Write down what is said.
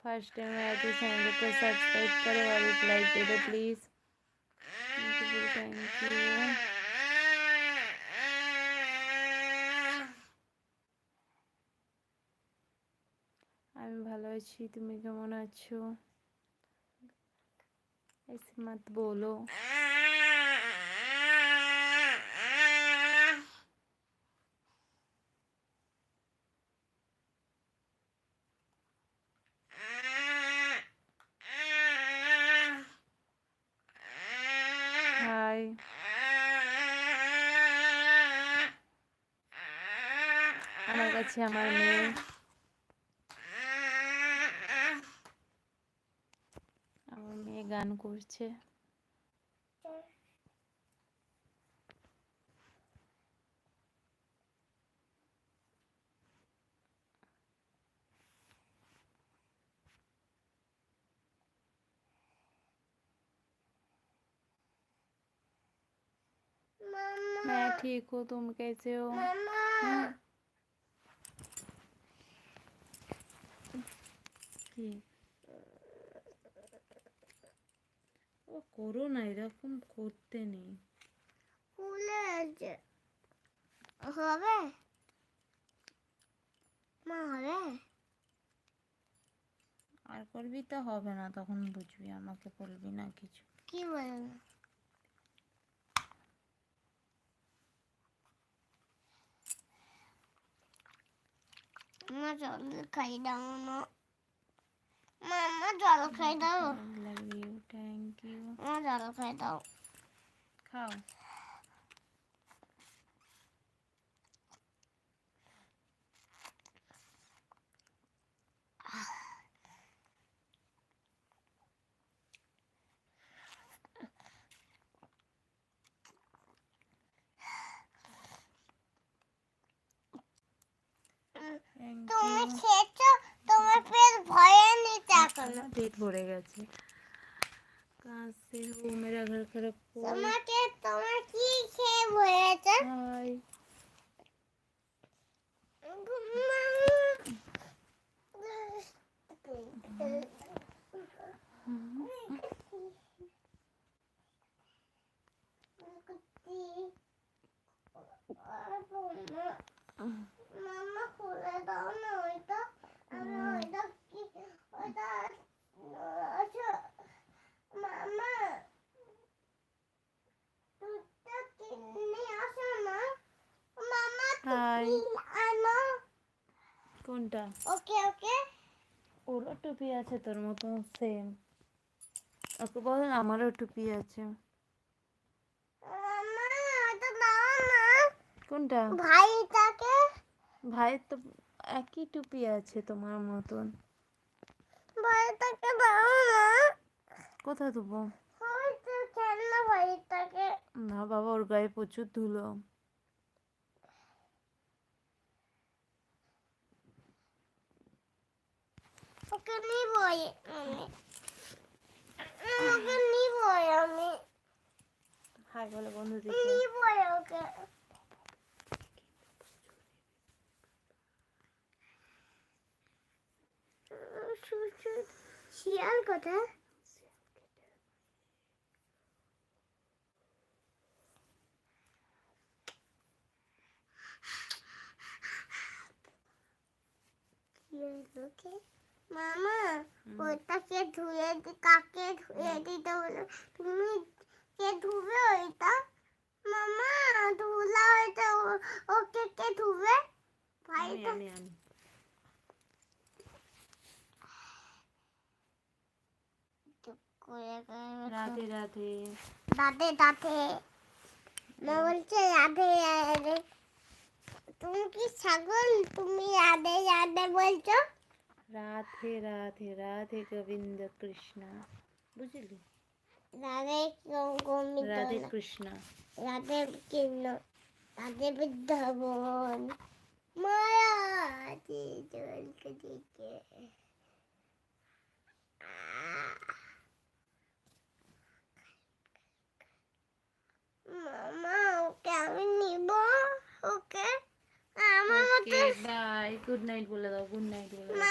First time आया तो channel को सब्सक्राइब करो और एक लाइक दे दो प्लीज़। Thank you. আমি ভালো আছি, তুমি কেমন আছো? ऐसे मत बोलो। हाय আমার কাছে আমার মেয়ে গান করছে। मैं ठीक हूँ, तुम कैसे हो? ও করো না, এরকম করতে নেই। খুলে আছে হবে মা, হবে আর করবি তো হবে না, তখন বুঝবি, আমাকে বলবি না কিছু। কি বলবো? মা জল খাই দাও না, মামা জল খাই দাও। Love you, thank you. মা জল খাই দাও, খাও। তুমি খেয়েছো? তোমার পেট ভরেনি এখনো? পেট ভরে গেছে। কাছে ও মেরা ঘর খারাপ। তোমার কি খেয়ে ভরেছে? হাই মামা খুলে দাও না ওইটা, আমি ওইটা কি ওইটা মামা দুধটা কিনে আসো না মামা, তুমি আনো। কোনটা? ওকে ওকে, ওরও টুপি আছে তোর মতো সেম। ওকে বল আমারও টুপি আছে। কোনটা? ভাইটাকে, ভাইয়ের তো একই টুপি আছে তোমার মতন। ভাইটাকে দাও না। কোথায় দেবো? ভাইটাকে না বাবা, ওর গায়ে প্রচুর ধুলো। ওকে নিবই আমি, ওকে নিবই আমি। হাই বলে বন্ধু দিকে, নিবই ওকে। শিয়াল কোথায়? মামা ওটাকে ধুয়ে কাকে ধুয়ে দিতে হলো? তুমি কে ধুবে ওইটা? মামা ধুলা ওইটা, ওকে কে ধুবে? ভাইটা। রাধে রাধে রাধে রাধে, মা বলছে রাধে রাধে। তুমি কি ছাগল? তুমি রাধে রাধে বলছো? রাধে রাধে রাধে গোবিন্দ কৃষ্ণ, বুঝলি? রাধে গোবিন্দ, রাধে কৃষ্ণ, রাধে কৃষ্ণ, রাধে বৃন্দাবন, মায়া জলকে দিকে। মামা ওকে আমি নিব, ওকে আমার মতো। বাই, গুড নাইট বলে দাও, গুড নাইট বলে দাও।